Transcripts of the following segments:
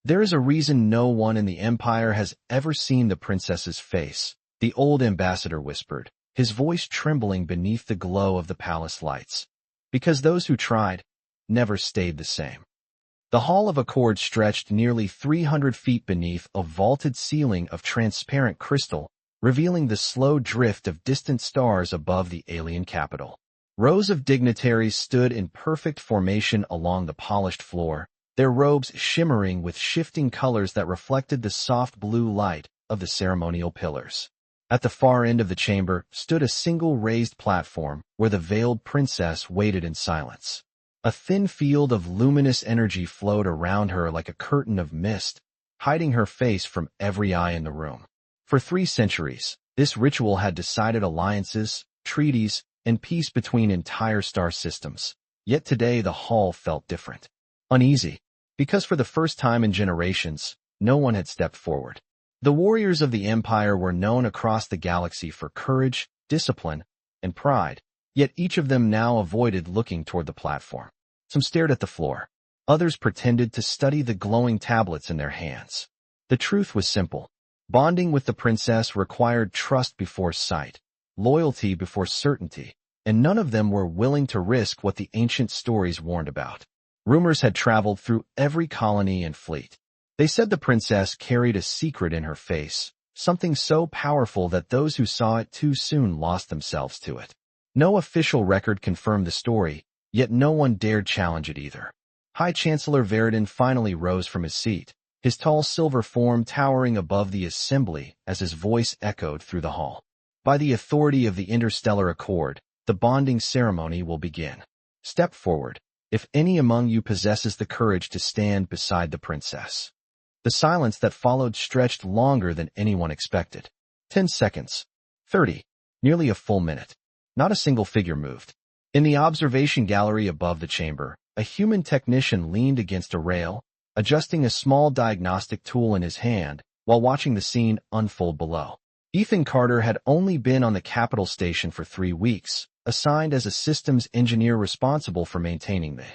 There is a reason no one in the Empire has ever seen the princess's face, the old ambassador whispered, his voice trembling beneath the glow of the palace lights. Because those who tried never stayed the same. The Hall of Accord stretched nearly 300 feet beneath a vaulted ceiling of transparent crystal, revealing the slow drift of distant stars above the alien capital. Rows of dignitaries stood in perfect formation along the polished floor, their robes shimmering with shifting colors that reflected the soft blue light of the ceremonial pillars. At the far end of the chamber stood a single raised platform where the veiled princess waited in silence. A thin field of luminous energy flowed around her like a curtain of mist, hiding her face from every eye in the room. For 3 centuries, this ritual had decided alliances, treaties, and peace between entire star systems. Yet today the hall felt different. Uneasy. Because for the first time in generations, no one had stepped forward. The warriors of the Empire were known across the galaxy for courage, discipline, and pride, yet each of them now avoided looking toward the platform. Some stared at the floor. Others pretended to study the glowing tablets in their hands. The truth was simple. Bonding with the princess required trust before sight, loyalty before certainty, and none of them were willing to risk what the ancient stories warned about. Rumors had traveled through every colony and fleet. They said the princess carried a secret in her face, something so powerful that those who saw it too soon lost themselves to it. No official record confirmed the story, yet no one dared challenge it either. High Chancellor Veridin finally rose from his seat, his tall silver form towering above the assembly as his voice echoed through the hall. By the authority of the Interstellar Accord, the bonding ceremony will begin. Step forward, if any among you possesses the courage to stand beside the princess. The silence that followed stretched longer than anyone expected. 10 seconds. 30. Nearly a full minute. Not a single figure moved. In the observation gallery above the chamber, a human technician leaned against a rail, adjusting a small diagnostic tool in his hand while watching the scene unfold below. Ethan Carter had only been on the capital station for 3 weeks, assigned as a systems engineer responsible for maintaining the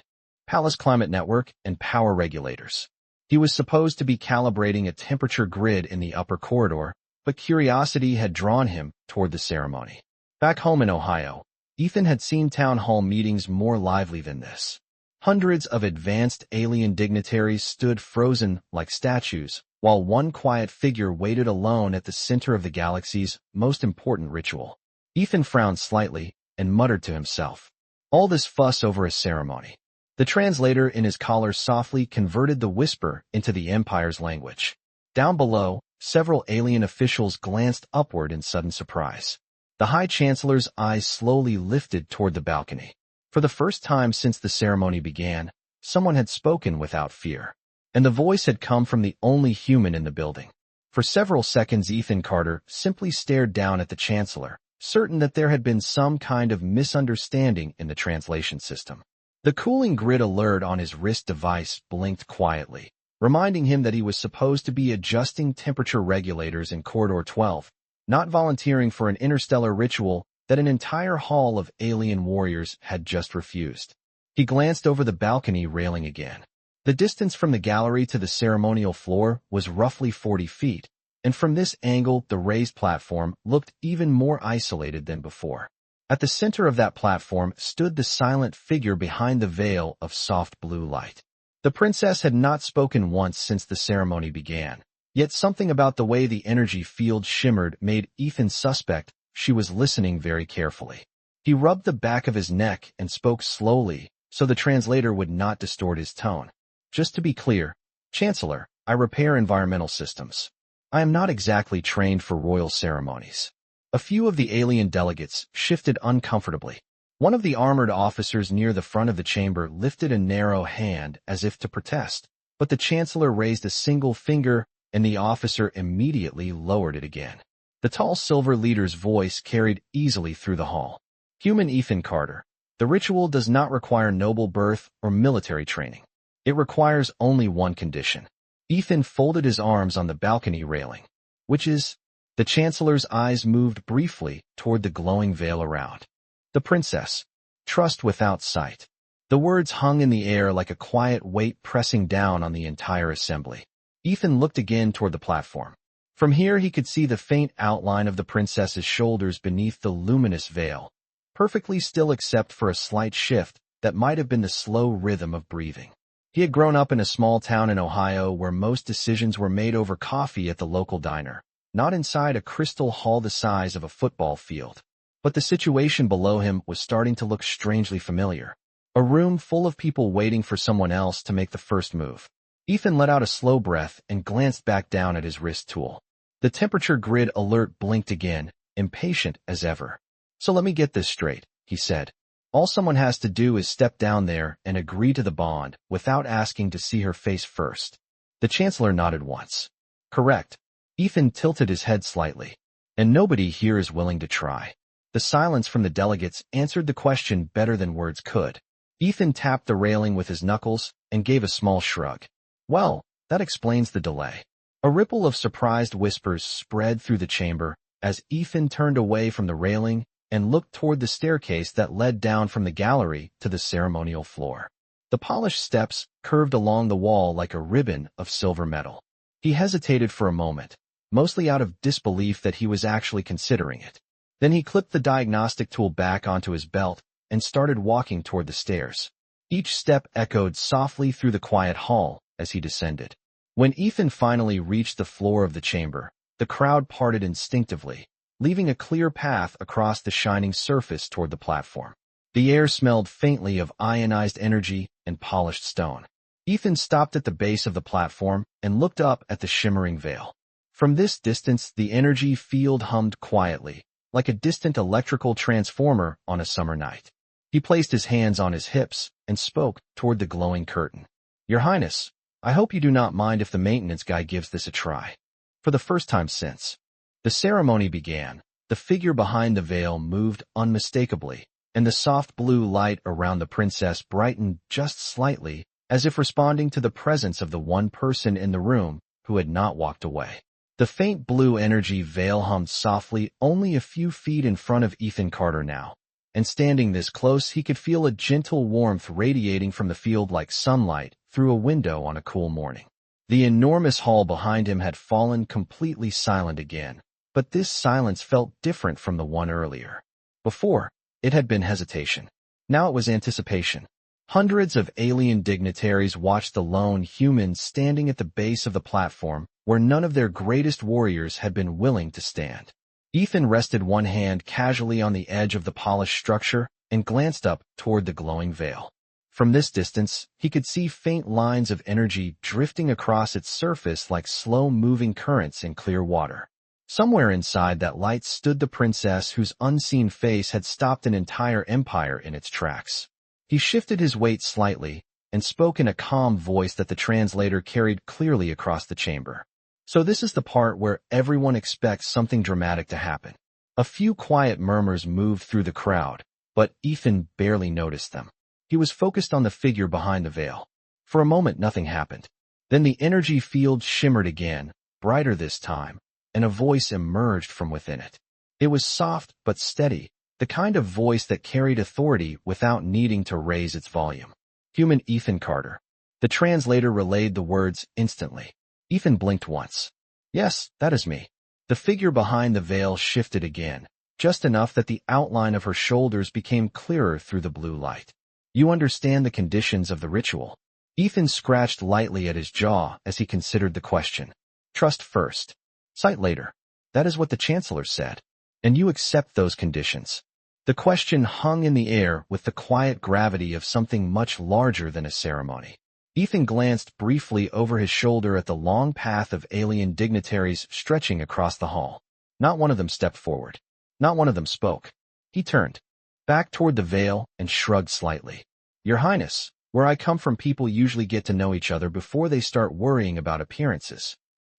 palace climate network and power regulators. He was supposed to be calibrating a temperature grid in the upper corridor, but curiosity had drawn him toward the ceremony. Back home in Ohio, Ethan had seen town hall meetings more lively than this. Hundreds of advanced alien dignitaries stood frozen like statues, while one quiet figure waited alone at the center of the galaxy's most important ritual. Ethan frowned slightly and muttered to himself, "All this fuss over a ceremony." The translator in his collar softly converted the whisper into the Empire's language. Down below, several alien officials glanced upward in sudden surprise. The High Chancellor's eyes slowly lifted toward the balcony. For the first time since the ceremony began, someone had spoken without fear. And the voice had come from the only human in the building. For several seconds Ethan Carter simply stared down at the Chancellor, certain that there had been some kind of misunderstanding in the translation system. The cooling grid alert on his wrist device blinked quietly, reminding him that he was supposed to be adjusting temperature regulators in Corridor 12, not volunteering for an interstellar ritual that an entire hall of alien warriors had just refused. He glanced over the balcony railing again. The distance from the gallery to the ceremonial floor was roughly 40 feet, and from this angle the raised platform looked even more isolated than before. At the center of that platform stood the silent figure behind the veil of soft blue light. The princess had not spoken once since the ceremony began, yet something about the way the energy field shimmered made Ethan suspect she was listening very carefully. He rubbed the back of his neck and spoke slowly so the translator would not distort his tone. "Just to be clear, Chancellor, I repair environmental systems. I am not exactly trained for royal ceremonies." A few of the alien delegates shifted uncomfortably. One of the armored officers near the front of the chamber lifted a narrow hand as if to protest, but the Chancellor raised a single finger and the officer immediately lowered it again. The tall silver leader's voice carried easily through the hall. "Human Ethan Carter, the ritual does not require noble birth or military training. It requires only one condition." Ethan folded his arms on the balcony railing. "Which is?" The Chancellor's eyes moved briefly toward the glowing veil around. "The princess. Trust without sight." The words hung in the air like a quiet weight pressing down on the entire assembly. Ethan looked again toward the platform. From here he could see the faint outline of the princess's shoulders beneath the luminous veil, perfectly still except for a slight shift that might have been the slow rhythm of breathing. He had grown up in a small town in Ohio where most decisions were made over coffee at the local diner, not inside a crystal hall the size of a football field. But the situation below him was starting to look strangely familiar. A room full of people waiting for someone else to make the first move. Ethan let out a slow breath and glanced back down at his wrist tool. The temperature grid alert blinked again, impatient as ever. "So let me get this straight," he said. "All someone has to do is step down there and agree to the bond without asking to see her face first." The Chancellor nodded once. "Correct." Ethan tilted his head slightly. "And nobody here is willing to try." The silence from the delegates answered the question better than words could. Ethan tapped the railing with his knuckles and gave a small shrug. "Well, that explains the delay." A ripple of surprised whispers spread through the chamber as Ethan turned away from the railing and looked toward the staircase that led down from the gallery to the ceremonial floor. The polished steps curved along the wall like a ribbon of silver metal. He hesitated for a moment, mostly out of disbelief that he was actually considering it. Then he clipped the diagnostic tool back onto his belt and started walking toward the stairs. Each step echoed softly through the quiet hall as he descended. When Ethan finally reached the floor of the chamber, the crowd parted instinctively, leaving a clear path across the shining surface toward the platform. The air smelled faintly of ionized energy and polished stone. Ethan stopped at the base of the platform and looked up at the shimmering veil. From this distance, the energy field hummed quietly, like a distant electrical transformer on a summer night. He placed his hands on his hips and spoke toward the glowing curtain. "Your Highness, I hope you do not mind if the maintenance guy gives this a try." For the first time since the ceremony began, the figure behind the veil moved unmistakably, and the soft blue light around the princess brightened just slightly, as if responding to the presence of the one person in the room who had not walked away. The faint blue energy veil hummed softly only a few feet in front of Ethan Carter now, and standing this close he could feel a gentle warmth radiating from the field like sunlight through a window on a cool morning. The enormous hall behind him had fallen completely silent again, but this silence felt different from the one earlier. Before, it had been hesitation. Now it was anticipation. Hundreds of alien dignitaries watched the lone humans standing at the base of the platform where none of their greatest warriors had been willing to stand. Ethan rested one hand casually on the edge of the polished structure and glanced up toward the glowing veil. From this distance, he could see faint lines of energy drifting across its surface like slow-moving currents in clear water. Somewhere inside that light stood the princess whose unseen face had stopped an entire empire in its tracks. He shifted his weight slightly and spoke in a calm voice that the translator carried clearly across the chamber. "So this is the part where everyone expects something dramatic to happen." A few quiet murmurs moved through the crowd, but Ethan barely noticed them. He was focused on the figure behind the veil. For a moment nothing happened. Then the energy field shimmered again, brighter this time, and a voice emerged from within it. It was soft but steady, the kind of voice that carried authority without needing to raise its volume. "Human Ethan Carter." The translator relayed the words instantly. Ethan blinked once. "Yes, that is me." The figure behind the veil shifted again, just enough that the outline of her shoulders became clearer through the blue light. "You understand the conditions of the ritual?" Ethan scratched lightly at his jaw as he considered the question. "Trust first. Sight later." That is what the Chancellor said. "And you accept those conditions?" The question hung in the air with the quiet gravity of something much larger than a ceremony. Ethan glanced briefly over his shoulder at the long path of alien dignitaries stretching across the hall. Not one of them stepped forward. Not one of them spoke. He turned back toward the veil and shrugged slightly. "Your Highness, where I come from people usually get to know each other before they start worrying about appearances."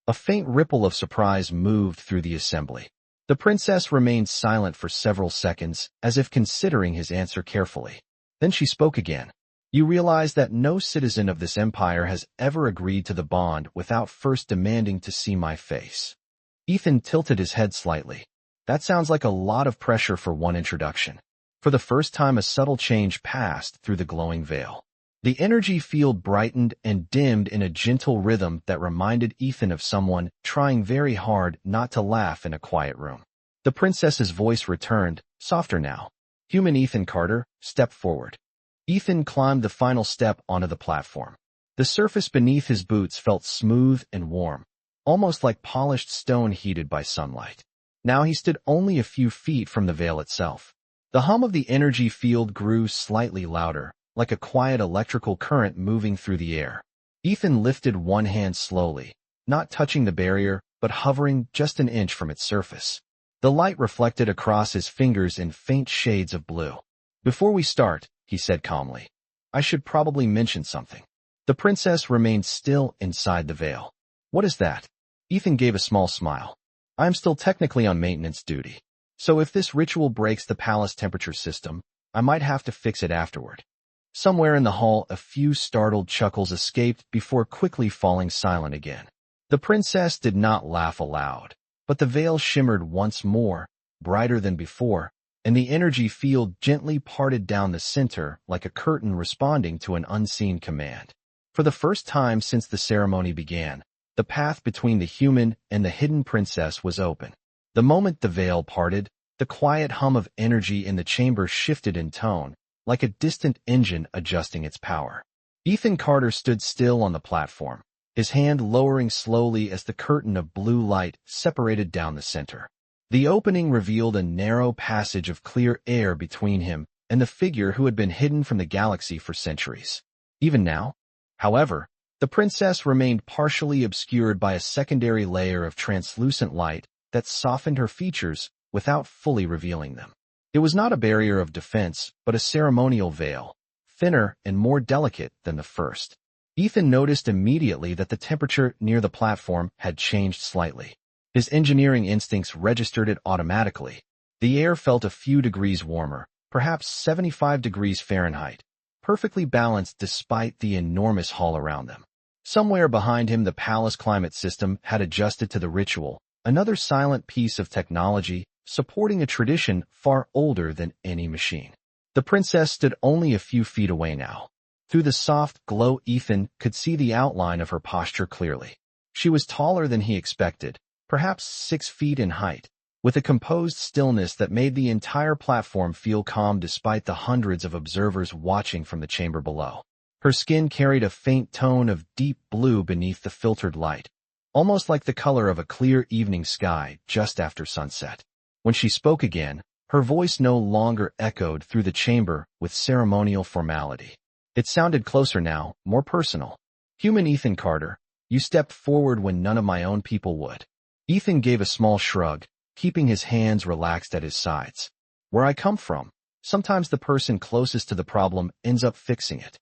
A faint ripple of surprise moved through the assembly. The princess remained silent for several seconds, as if considering his answer carefully. Then she spoke again. "You realize that no citizen of this empire has ever agreed to the bond without first demanding to see my face." Ethan tilted his head slightly. That sounds like a lot of pressure for one introduction. For the first time a subtle change passed through the glowing veil. The energy field brightened and dimmed in a gentle rhythm that reminded Ethan of someone trying very hard not to laugh in a quiet room. The princess's voice returned, softer now. Human Ethan Carter, step forward. Ethan climbed the final step onto the platform. The surface beneath his boots felt smooth and warm, almost like polished stone heated by sunlight. Now he stood only a few feet from the veil itself. The hum of the energy field grew slightly louder, like a quiet electrical current moving through the air. Ethan lifted one hand slowly, not touching the barrier, but hovering just an inch from its surface. The light reflected across his fingers in faint shades of blue. Before we start, he said calmly, I should probably mention something. The princess remained still inside the veil. What is that? Ethan gave a small smile. I am still technically on maintenance duty. So if this ritual breaks the palace temperature system, I might have to fix it afterward. Somewhere in the hall, a few startled chuckles escaped before quickly falling silent again. The princess did not laugh aloud, but the veil shimmered once more, brighter than before, and the energy field gently parted down the center like a curtain responding to an unseen command. For the first time since the ceremony began, the path between the human and the hidden princess was open. The moment the veil parted, the quiet hum of energy in the chamber shifted in tone, like a distant engine adjusting its power. Ethan Carter stood still on the platform, his hand lowering slowly as the curtain of blue light separated down the center. The opening revealed a narrow passage of clear air between him and the figure who had been hidden from the galaxy for centuries. Even now, however, the princess remained partially obscured by a secondary layer of translucent light that softened her features without fully revealing them. It was not a barrier of defense, but a ceremonial veil, thinner and more delicate than the first. Ethan noticed immediately that the temperature near the platform had changed slightly. His engineering instincts registered it automatically. The air felt a few degrees warmer, perhaps 75 degrees Fahrenheit, perfectly balanced despite the enormous hall around them. Somewhere behind him, the palace climate system had adjusted to the ritual, another silent piece of technology supporting a tradition far older than any machine. The princess stood only a few feet away now. Through the soft glow, Ethan could see the outline of her posture clearly. She was taller than he expected, perhaps 6 feet in height, with a composed stillness that made the entire platform feel calm despite the hundreds of observers watching from the chamber below. Her skin carried a faint tone of deep blue beneath the filtered light, almost like the color of a clear evening sky just after sunset. When she spoke again, her voice no longer echoed through the chamber with ceremonial formality. It sounded closer now, more personal. Human Ethan Carter, you stepped forward when none of my own people would. Ethan gave a small shrug, keeping his hands relaxed at his sides. Where I come from, sometimes the person closest to the problem ends up fixing it.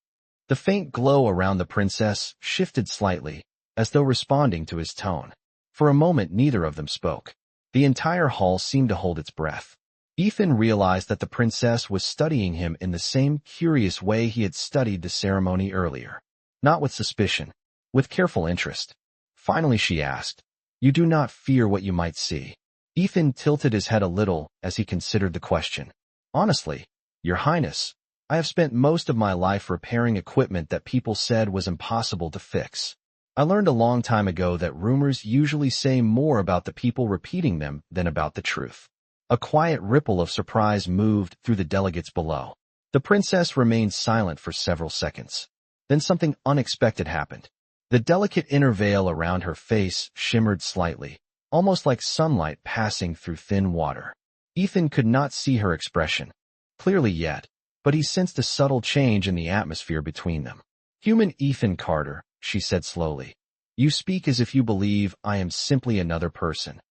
The faint glow around the princess shifted slightly, as though responding to his tone. For a moment, neither of them spoke. The entire hall seemed to hold its breath. Ethan realized that the princess was studying him in the same curious way he had studied the ceremony earlier. Not with suspicion, with careful interest. Finally she asked, You do not fear what you might see? Ethan tilted his head a little as he considered the question. Honestly, Your Highness, I have spent most of my life repairing equipment that people said was impossible to fix. I learned a long time ago that rumors usually say more about the people repeating them than about the truth. A quiet ripple of surprise moved through the delegates below. The princess remained silent for several seconds. Then something unexpected happened. The delicate inner veil around her face shimmered slightly, almost like sunlight passing through thin water. Ethan could not see her expression clearly yet, but he sensed a subtle change in the atmosphere between them. Human Ethan Carter, she said slowly, you speak as if you believe I am simply another person.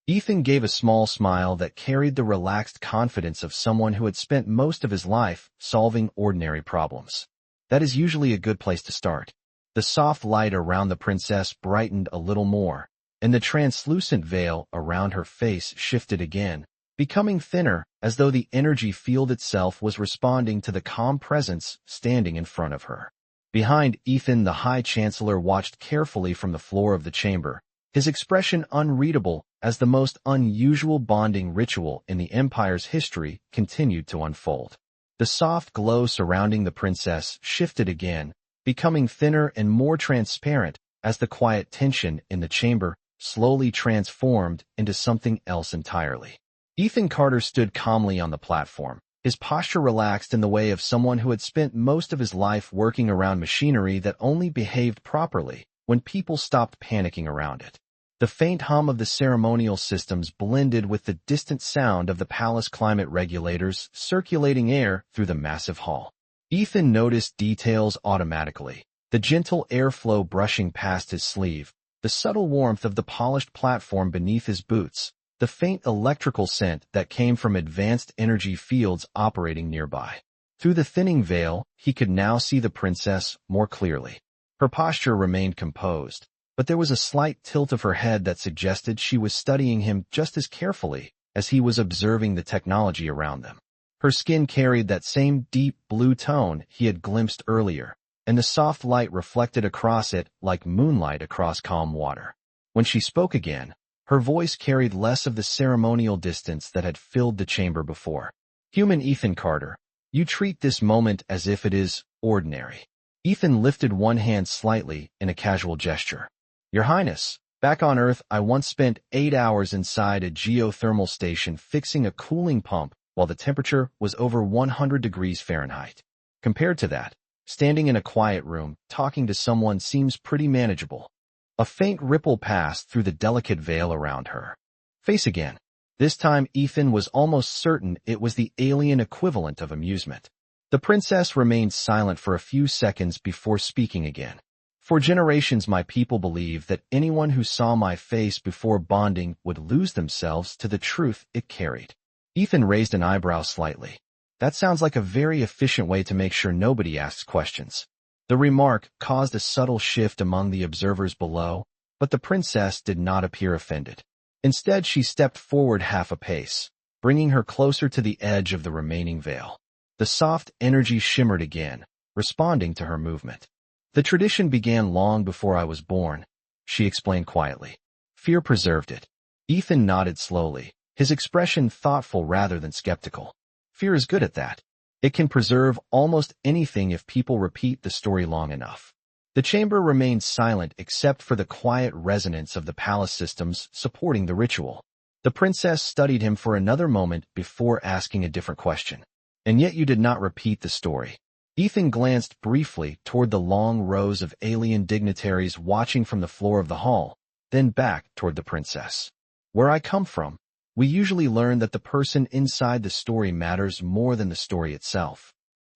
Ethan gave a small smile that carried the relaxed confidence of someone who had spent most of his life solving ordinary problems. That is usually a good place to start. The soft light around the princess brightened a little more, and the translucent veil around her face shifted again, becoming thinner as though the energy field itself was responding to the calm presence standing in front of her. Behind Ethan, the High Chancellor watched carefully from the floor of the chamber, his expression unreadable as the most unusual bonding ritual in the Empire's history continued to unfold. The soft glow surrounding the princess shifted again, becoming thinner and more transparent as the quiet tension in the chamber slowly transformed into something else entirely. Ethan Carter stood calmly on the platform, his posture relaxed in the way of someone who had spent most of his life working around machinery that only behaved properly when people stopped panicking around it. The faint hum of the ceremonial systems blended with the distant sound of the palace climate regulators circulating air through the massive hall. Ethan noticed details automatically, the gentle airflow brushing past his sleeve, the subtle warmth of the polished platform beneath his boots, the faint electrical scent that came from advanced energy fields operating nearby. Through the thinning veil, he could now see the princess more clearly. Her posture remained composed, but there was a slight tilt of her head that suggested she was studying him just as carefully as he was observing the technology around them. Her skin carried that same deep blue tone he had glimpsed earlier, and the soft light reflected across it like moonlight across calm water. When she spoke again, her voice carried less of the ceremonial distance that had filled the chamber before. "Human Ethan Carter, you treat this moment as if it is ordinary." Ethan lifted one hand slightly in a casual gesture. "Your Highness, back on Earth I once spent 8 hours inside a geothermal station fixing a cooling pump while the temperature was over 100 degrees Fahrenheit. Compared to that, standing in a quiet room, talking to someone seems pretty manageable." A faint ripple passed through the delicate veil around her face again. This time Ethan was almost certain it was the alien equivalent of amusement. The princess remained silent for a few seconds before speaking again. "For generations my people believed that anyone who saw my face before bonding would lose themselves to the truth it carried." Ethan raised an eyebrow slightly. "That sounds like a very efficient way to make sure nobody asks questions." The remark caused a subtle shift among the observers below, but the princess did not appear offended. Instead, she stepped forward half a pace, bringing her closer to the edge of the remaining veil. The soft energy shimmered again, responding to her movement. "The tradition began long before I was born," she explained quietly. "Fear preserved it." Ethan nodded slowly, his expression thoughtful rather than skeptical. "Fear is good at that. It can preserve almost anything if people repeat the story long enough." The chamber remained silent except for the quiet resonance of the palace systems supporting the ritual. The princess studied him for another moment before asking a different question. "And yet you did not repeat the story." Ethan glanced briefly toward the long rows of alien dignitaries watching from the floor of the hall, then back toward the princess. "Where I come from, we usually learn that the person inside the story matters more than the story itself."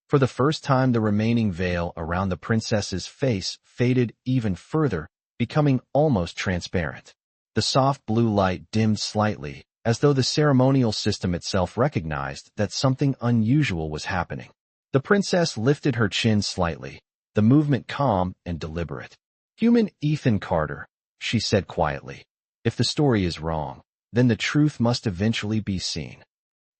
For the first time, the remaining veil around the princess's face faded even further, becoming almost transparent. The soft blue light dimmed slightly, as though the ceremonial system itself recognized that something unusual was happening. The princess lifted her chin slightly, the movement calm and deliberate. "Human Ethan Carter," she said quietly. "If the story is wrong, then the truth must eventually be seen."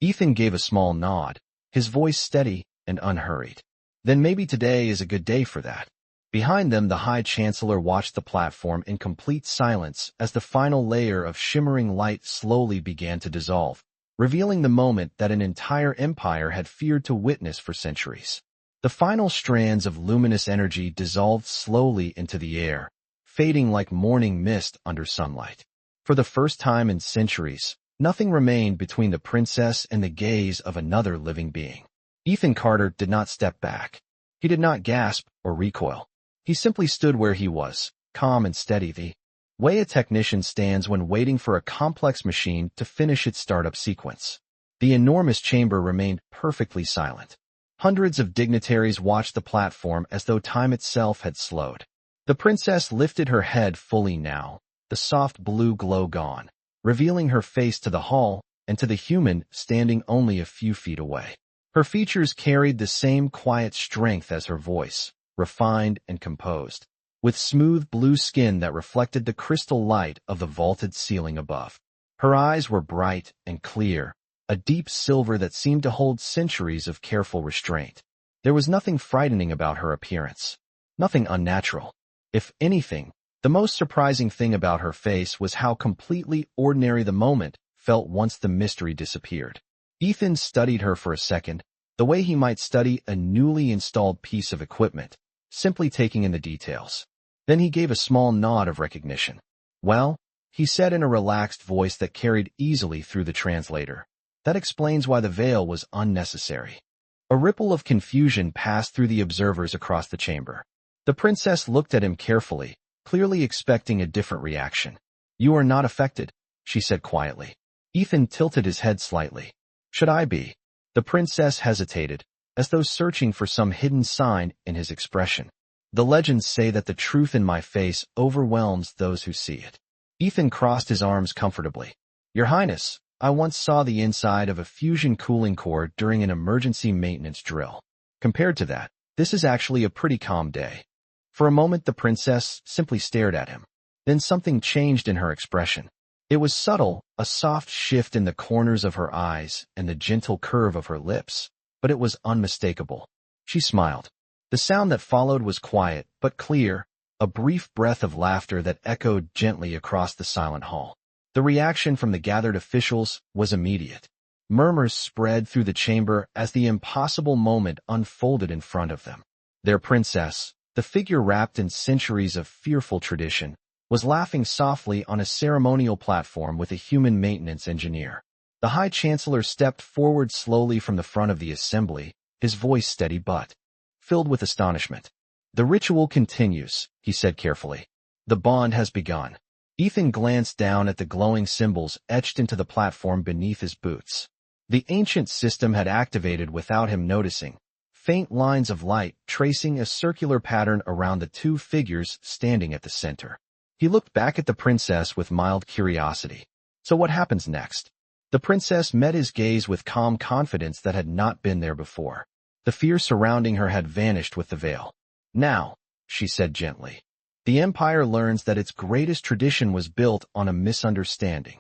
Ethan gave a small nod, his voice steady and unhurried. "Then maybe today is a good day for that." Behind them, the High Chancellor watched the platform in complete silence as the final layer of shimmering light slowly began to dissolve, revealing the moment that an entire empire had feared to witness for centuries. The final strands of luminous energy dissolved slowly into the air, fading like morning mist under sunlight. For the first time in centuries, nothing remained between the princess and the gaze of another living being. Ethan Carter did not step back. He did not gasp or recoil. He simply stood where he was, calm and steady, the way a technician stands when waiting for a complex machine to finish its startup sequence. The enormous chamber remained perfectly silent. Hundreds of dignitaries watched the platform as though time itself had slowed. The princess lifted her head fully now, the soft blue glow gone, revealing her face to the hall and to the human standing only a few feet away. Her features carried the same quiet strength as her voice, refined and composed, with smooth blue skin that reflected the crystal light of the vaulted ceiling above. Her eyes were bright and clear, a deep silver that seemed to hold centuries of careful restraint. There was nothing frightening about her appearance, nothing unnatural. If anything, the most surprising thing about her face was how completely ordinary the moment felt once the mystery disappeared. Ethan studied her for a second, the way he might study a newly installed piece of equipment, simply taking in the details. Then he gave a small nod of recognition. "Well," he said in a relaxed voice that carried easily through the translator, "that explains why the veil was unnecessary." A ripple of confusion passed through the observers across the chamber. The princess looked at him carefully, clearly expecting a different reaction. "You are not affected," she said quietly. Ethan tilted his head slightly. "Should I be?" The princess hesitated, as though searching for some hidden sign in his expression. "The legends say that the truth in my face overwhelms those who see it." Ethan crossed his arms comfortably. "Your Highness, I once saw the inside of a fusion cooling core during an emergency maintenance drill. Compared to that, this is actually a pretty calm day." For a moment the princess simply stared at him. Then something changed in her expression. It was subtle, a soft shift in the corners of her eyes and the gentle curve of her lips, but it was unmistakable. She smiled. The sound that followed was quiet, but clear, a brief breath of laughter that echoed gently across the silent hall. The reaction from the gathered officials was immediate. Murmurs spread through the chamber as the impossible moment unfolded in front of them. Their princess, the figure wrapped in centuries of fearful tradition, was laughing softly on a ceremonial platform with a human maintenance engineer. The High Chancellor stepped forward slowly from the front of the assembly, his voice steady but filled with astonishment. "The ritual continues," he said carefully. "The bond has begun." Ethan glanced down at the glowing symbols etched into the platform beneath his boots. The ancient system had activated without him noticing, faint lines of light tracing a circular pattern around the two figures standing at the center. He looked back at the princess with mild curiosity. "So what happens next?" The princess met his gaze with calm confidence that had not been there before. The fear surrounding her had vanished with the veil. "Now," she said gently, "the Empire learns that its greatest tradition was built on a misunderstanding."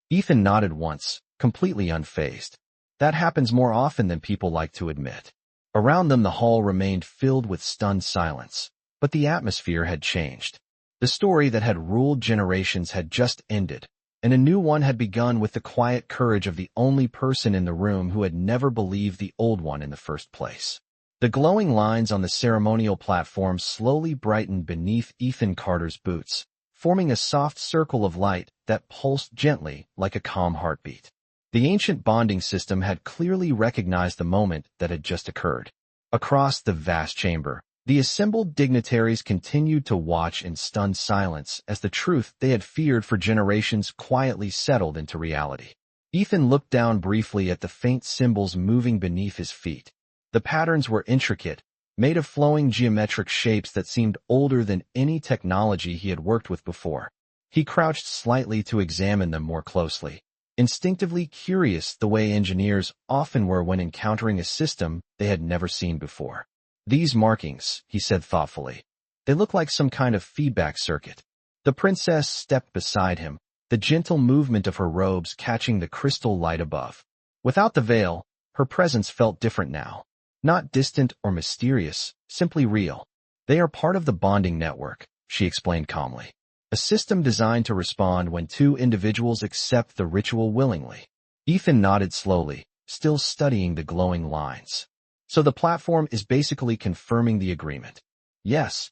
Ethan nodded once, completely unfazed. That happens more often than people like to admit. Around them the hall remained filled with stunned silence, but the atmosphere had changed. The story that had ruled generations had just ended, and a new one had begun with the quiet courage of the only person in the room who had never believed the old one in the first place. The glowing lines on the ceremonial platform slowly brightened beneath Ethan Carter's boots, forming a soft circle of light that pulsed gently like a calm heartbeat. The ancient bonding system had clearly recognized the moment that had just occurred. Across the vast chamber, the assembled dignitaries continued to watch in stunned silence as the truth they had feared for generations quietly settled into reality. Ethan looked down briefly at the faint symbols moving beneath his feet. The patterns were intricate, made of flowing geometric shapes that seemed older than any technology he had worked with before. He crouched slightly to examine them more closely, instinctively curious the way engineers often were when encountering a system they had never seen before. "These markings," he said thoughtfully. "They look like some kind of feedback circuit." The princess stepped beside him, the gentle movement of her robes catching the crystal light above. Without the veil, her presence felt different now. Not distant or mysterious, simply real. "They are part of the bonding network," she explained calmly. "A system designed to respond when two individuals accept the ritual willingly." Ethan nodded slowly, still studying the glowing lines. "So the platform is basically confirming the agreement." "Yes."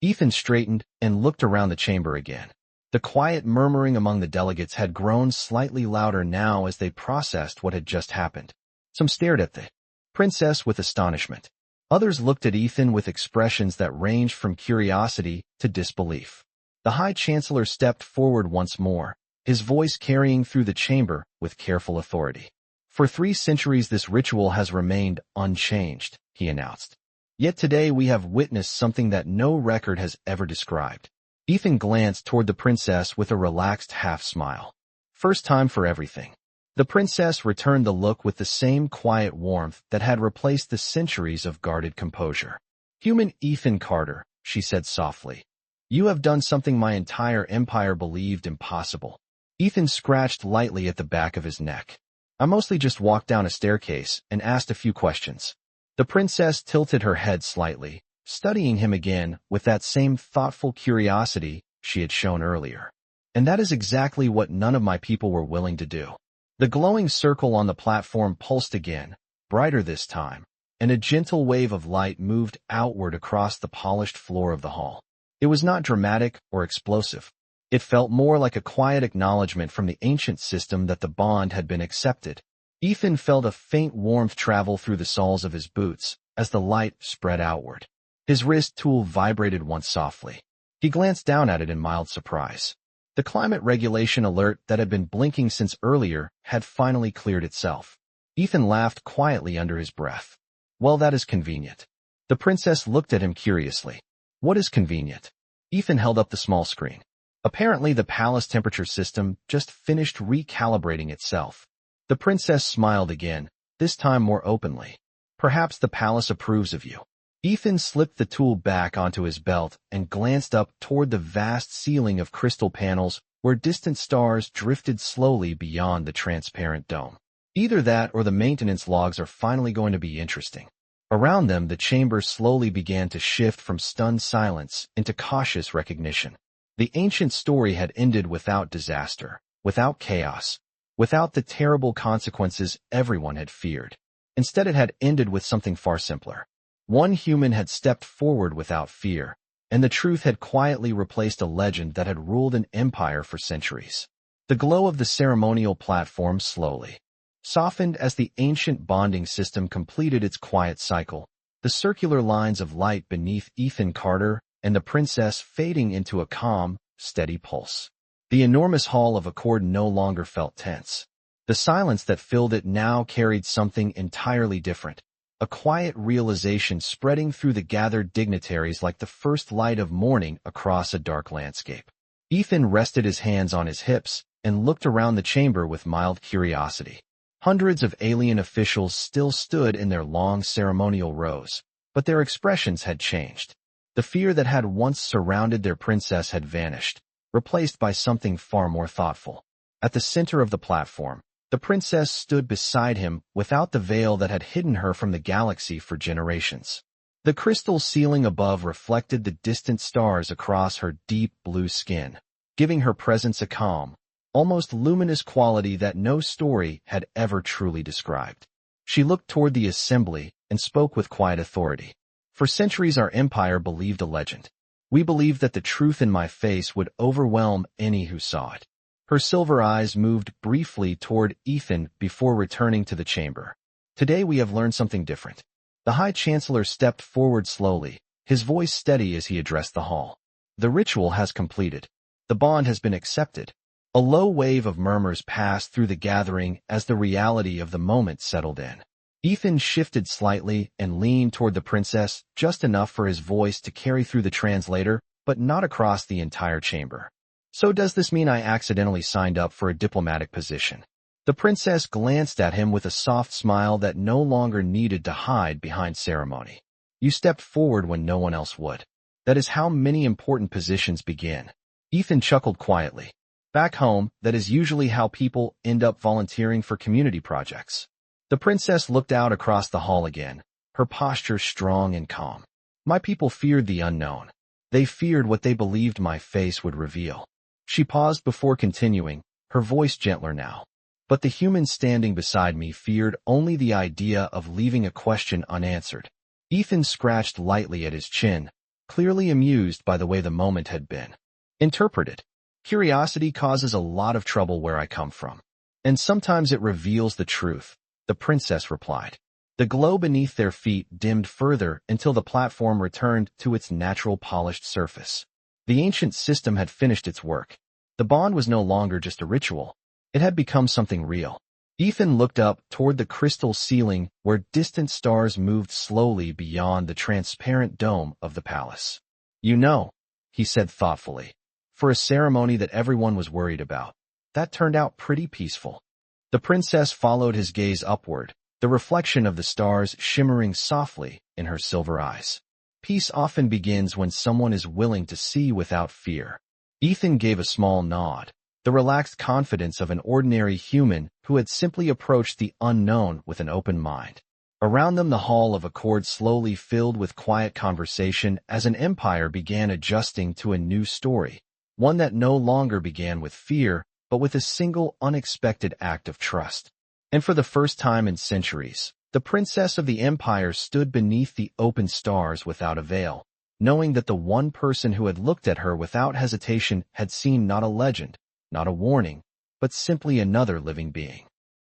Ethan straightened and looked around the chamber again. The quiet murmuring among the delegates had grown slightly louder now as they processed what had just happened. Some stared at the princess with astonishment. Others looked at Ethan with expressions that ranged from curiosity to disbelief. The High Chancellor stepped forward once more, his voice carrying through the chamber with careful authority. "For 3 centuries this ritual has remained unchanged," he announced. "Yet today we have witnessed something that no record has ever described." Ethan glanced toward the princess with a relaxed half-smile. "First time for everything." The princess returned the look with the same quiet warmth that had replaced the centuries of guarded composure. "Human Ethan Carter," she said softly. "You have done something my entire empire believed impossible." Ethan scratched lightly at the back of his neck. "I mostly just walked down a staircase and asked a few questions." The princess tilted her head slightly, studying him again with that same thoughtful curiosity she had shown earlier. "And that is exactly what none of my people were willing to do." The glowing circle on the platform pulsed again, brighter this time, and a gentle wave of light moved outward across the polished floor of the hall. It was not dramatic or explosive. It felt more like a quiet acknowledgement from the ancient system that the bond had been accepted. Ethan felt a faint warmth travel through the soles of his boots as the light spread outward. His wrist tool vibrated once softly. He glanced down at it in mild surprise. The climate regulation alert that had been blinking since earlier had finally cleared itself. Ethan laughed quietly under his breath. Well, that is convenient. The princess looked at him curiously. What is convenient? Ethan held up the small screen. Apparently, the palace temperature system just finished recalibrating itself. The princess smiled again, this time more openly. Perhaps the palace approves of you. Ethan slipped the tool back onto his belt and glanced up toward the vast ceiling of crystal panels where distant stars drifted slowly beyond the transparent dome. Either that or the maintenance logs are finally going to be interesting. Around them, the chamber slowly began to shift from stunned silence into cautious recognition. The ancient story had ended without disaster, without chaos, without the terrible consequences everyone had feared. Instead, it had ended with something far simpler. One human had stepped forward without fear, and the truth had quietly replaced a legend that had ruled an empire for centuries. The glow of the ceremonial platform slowly softened as the ancient bonding system completed its quiet cycle, the circular lines of light beneath Ethan Carter and the princess fading into a calm, steady pulse. The enormous hall of Accord no longer felt tense. The silence that filled it now carried something entirely different, a quiet realization spreading through the gathered dignitaries like the first light of morning across a dark landscape. Ethan rested his hands on his hips and looked around the chamber with mild curiosity. Hundreds of alien officials still stood in their long ceremonial rows, but their expressions had changed. The fear that had once surrounded their princess had vanished, replaced by something far more thoughtful. At the center of the platform, the princess stood beside him without the veil that had hidden her from the galaxy for generations. The crystal ceiling above reflected the distant stars across her deep blue skin, giving her presence a calm, almost luminous quality that no story had ever truly described. She looked toward the assembly and spoke with quiet authority. For centuries our empire believed a legend. We believed that the truth in my face would overwhelm any who saw it. Her silver eyes moved briefly toward Ethan before returning to the chamber. Today we have learned something different. The High Chancellor stepped forward slowly, his voice steady as he addressed the hall. The ritual has completed. The bond has been accepted. A low wave of murmurs passed through the gathering as the reality of the moment settled in. Ethan shifted slightly and leaned toward the princess, just enough for his voice to carry through the translator, but not across the entire chamber. So does this mean I accidentally signed up for a diplomatic position? The princess glanced at him with a soft smile that no longer needed to hide behind ceremony. You stepped forward when no one else would. That is how many important positions begin. Ethan chuckled quietly. Back home, that is usually how people end up volunteering for community projects. The princess looked out across the hall again, her posture strong and calm. My people feared the unknown. They feared what they believed my face would reveal. She paused before continuing, her voice gentler now. But the humans standing beside me feared only the idea of leaving a question unanswered. Ethan scratched lightly at his chin, clearly amused by the way the moment had been. Interpreted. Curiosity causes a lot of trouble where I come from. And sometimes it reveals the truth, the princess replied. The glow beneath their feet dimmed further until the platform returned to its natural polished surface. The ancient system had finished its work. The bond was no longer just a ritual. It had become something real. Ethan looked up toward the crystal ceiling where distant stars moved slowly beyond the transparent dome of the palace. You know, he said thoughtfully, for a ceremony that everyone was worried about, that turned out pretty peaceful. The princess followed his gaze upward, the reflection of the stars shimmering softly in her silver eyes. Peace often begins when someone is willing to see without fear. Ethan gave a small nod, the relaxed confidence of an ordinary human who had simply approached the unknown with an open mind. Around them the hall of Accord slowly filled with quiet conversation as an empire began adjusting to a new story, one that no longer began with fear, but with a single unexpected act of trust. And for the first time in centuries, The princess of the empire stood beneath the open stars without a veil, knowing that the one person who had looked at her without hesitation had seen not a legend, not a warning, but simply another living being.